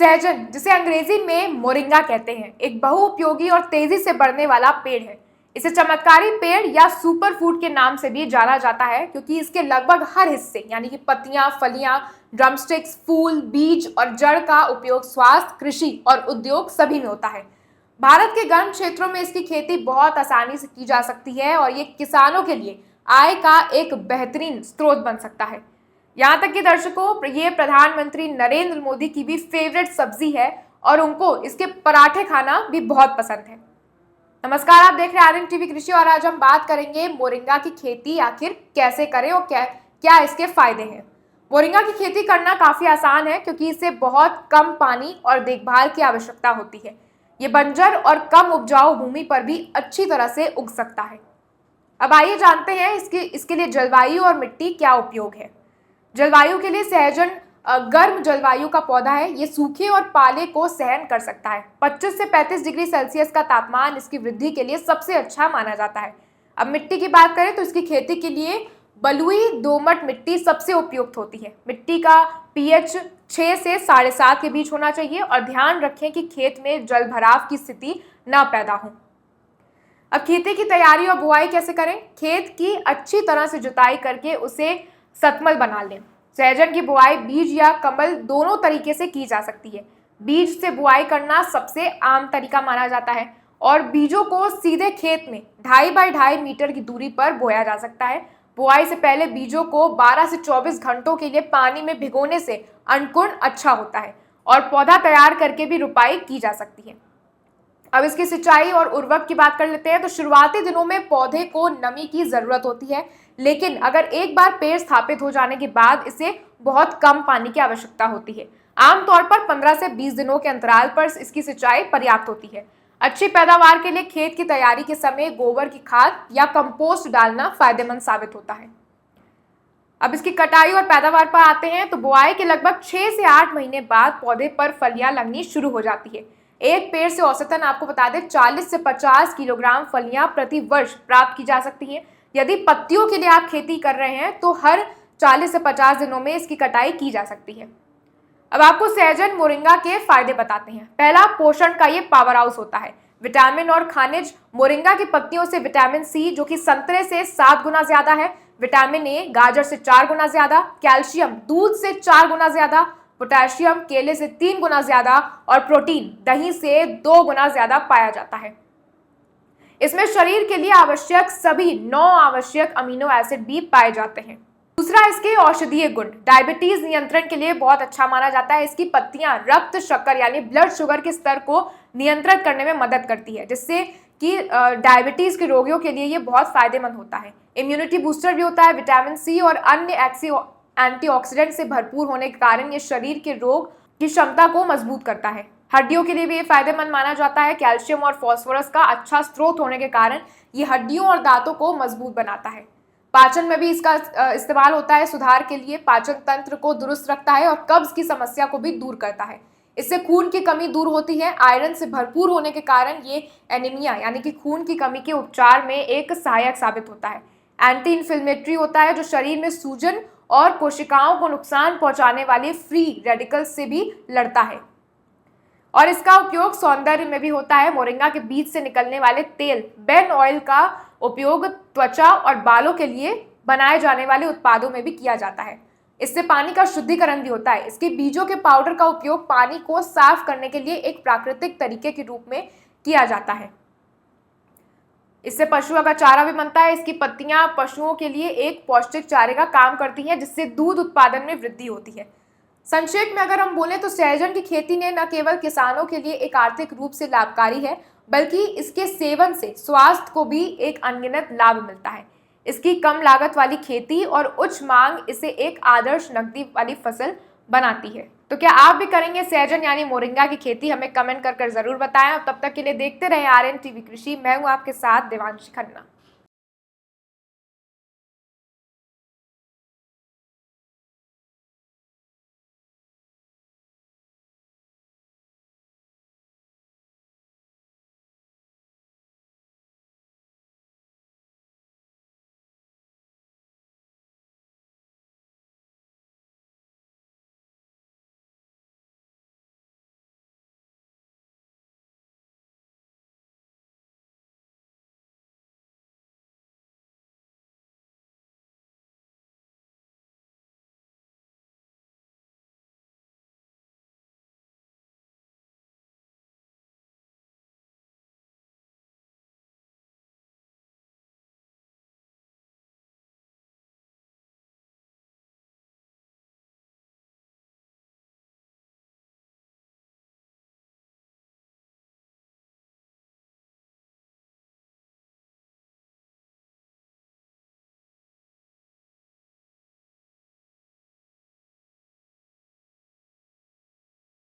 सहजन, जिसे अंग्रेजी में मोरिंगा कहते हैं, एक बहुउपयोगी और तेजी से बढ़ने वाला पेड़ है। इसे चमत्कारी पेड़ या सुपर फूड के नाम से भी जाना जाता है, क्योंकि इसके लगभग हर हिस्से यानी कि पत्तियां, फलियां, ड्रमस्टिक्स, फूल, बीज और जड़ का उपयोग स्वास्थ्य, कृषि और उद्योग सभी में होता है। भारत के गर्म क्षेत्रों में इसकी खेती बहुत आसानी से की जा सकती है और ये किसानों के लिए आय का एक बेहतरीन स्रोत बन सकता है। यहाँ तक कि दर्शकों, ये प्रधानमंत्री नरेंद्र मोदी की भी फेवरेट सब्जी है और उनको इसके पराठे खाना भी बहुत पसंद है। नमस्कार, आप देख रहे हैं आरएन टीवी कृषि और आज हम बात करेंगे मोरिंगा की खेती आखिर कैसे करें और क्या इसके फायदे हैं। मोरिंगा की खेती करना काफी आसान है, क्योंकि इसे बहुत कम पानी और देखभाल की आवश्यकता होती है। ये बंजर और कम उपजाऊ भूमि पर भी अच्छी तरह से उग सकता है। अब आइए जानते हैं इसके लिए जलवायु और मिट्टी क्या उपयोग है। जलवायु के लिए सहजन गर्म जलवायु का पौधा है। ये सूखे और पाले को सहन कर सकता है। 25 से 35 डिग्री सेल्सियस का तापमान इसकी वृद्धि के लिए सबसे अच्छा माना जाता है। अब मिट्टी की बात करें तो इसकी खेती के लिए बलुई दोमट मिट्टी सबसे उपयुक्त होती है। मिट्टी का पीएच 6 से 7.5 के बीच होना चाहिए और ध्यान रखें कि खेत में जल भराव की स्थिति न पैदा हो। अब खेती की तैयारी और बुआई कैसे करें। खेत की अच्छी तरह से जुताई करके उसे सतमल बना लें। सहजन की बुआई बीज या कमल दोनों तरीके से की जा सकती है। बीज से बुआई करना सबसे आम तरीका माना जाता है और बीजों को सीधे खेत में 2.5 बाय 2.5 मीटर की दूरी पर बोया जा सकता है। बुआई से पहले बीजों को 12 से 24 घंटों के लिए पानी में भिगोने से अंकुरण अच्छा होता है और पौधा तैयार करके भी रुपाई की जा सकती है। अब इसकी सिंचाई और उर्वरक की बात कर लेते हैं। तो शुरुआती दिनों में पौधे को नमी की जरूरत होती है, लेकिन अगर एक बार पेड़ स्थापित हो जाने के बाद इसे बहुत कम पानी की आवश्यकता होती है। आमतौर पर 15 से 20 दिनों के अंतराल पर इसकी सिंचाई पर्याप्त होती है। अच्छी पैदावार के लिए खेत की तैयारी के समय गोबर की खाद या कंपोस्ट डालना फायदेमंद साबित होता है। अब इसकी कटाई और पैदावार पर आते हैं। तो बुआई के लगभग 6 से 8 महीने बाद पौधे पर फलियां लगनी शुरू हो जाती है। एक पेड़ से औसतन आपको बता दें 40 से 50 किलोग्राम फलियां प्रति वर्ष प्राप्त की जा सकती हैं। यदि पत्तियों के लिए आप खेती कर रहे हैं तो हर 40 से 50 दिनों में इसकी कटाई की जा सकती है। अब आपको सहजन मोरिंगा के फायदे बताते हैं। पहला, पोषण का ये पावर हाउस होता है। विटामिन और खनिज। मोरिंगा की पत्तियों से विटामिन सी, जो कि संतरे से 7 गुना ज्यादा है, विटामिन ए गाजर से 4 गुना ज्यादा, कैल्शियम दूध से 4 गुना ज्यादा, पोटेशियम केले से 3 गुना ज्यादा और प्रोटीन दही से 2 गुना ज्यादा पाया जाता है। इसमें शरीर के लिए आवश्यक सभी 9 आवश्यक अमीनो एसिड भी पाए जाते हैं। दूसरा, इसके औषधीय गुण। डायबिटीज नियंत्रण के लिए बहुत अच्छा माना जाता है। इसकी पत्तियां रक्त शक्कर यानी ब्लड शुगर के स्तर को नियंत्रित करने में मदद करती है, जिससे कि डायबिटीज के रोगियों के लिए ये बहुत फायदेमंद होता है। इम्यूनिटी बूस्टर भी होता है। विटामिन सी और अन्य एंटीऑक्सीडेंट से भरपूर होने के कारण ये शरीर के रोग की क्षमता को मजबूत करता है। हड्डियों के लिए भी ये फायदेमंद माना जाता है। कैल्शियम और फास्फोरस का अच्छा स्रोत होने के कारण ये हड्डियों और दांतों को मजबूत बनाता है। पाचन में भी इसका इस्तेमाल होता है। सुधार के लिए पाचन तंत्र को दुरुस्त रखता है और कब्ज की समस्या को भी दूर करता है। इससे खून की कमी दूर होती है। आयरन से भरपूर होने के कारण ये एनीमिया यानी कि खून की कमी के उपचार में एक सहायक साबित होता है। एंटी इन्फ्लेमेटरी होता है, जो शरीर में सूजन और कोशिकाओं को नुकसान पहुंचाने वाले फ्री रेडिकल्स से भी लड़ता है। और इसका उपयोग सौंदर्य में भी होता है। मोरिंगा के बीज से निकलने वाले तेल बेन ऑयल का उपयोग त्वचा और बालों के लिए बनाए जाने वाले उत्पादों में भी किया जाता है। इससे पानी का शुद्धिकरण भी होता है। इसके बीजों के पाउडर का उपयोग पानी को साफ करने के लिए एक प्राकृतिक तरीके के रूप में किया जाता है। इससे पशुओं का चारा भी बनता है। इसकी पत्तियां पशुओं के लिए एक पौष्टिक चारे का काम करती हैं, जिससे दूध उत्पादन में वृद्धि होती है। संक्षेप में अगर हम बोलें तो सहजन की खेती ने न केवल किसानों के लिए एक आर्थिक रूप से लाभकारी है, बल्कि इसके सेवन से स्वास्थ्य को भी एक अनगिनत लाभ मिलता है। इसकी कम लागत वाली खेती और उच्च मांग इसे एक आदर्श नकदी वाली फसल बनाती है। तो क्या आप भी करेंगे सहजन यानी मोरिंगा की खेती? हमें कमेंट कर जरूर बताएं। और तब तक के लिए देखते रहें आरएन टीवी कृषि। मैं हूं आपके साथ देवांशी खन्ना।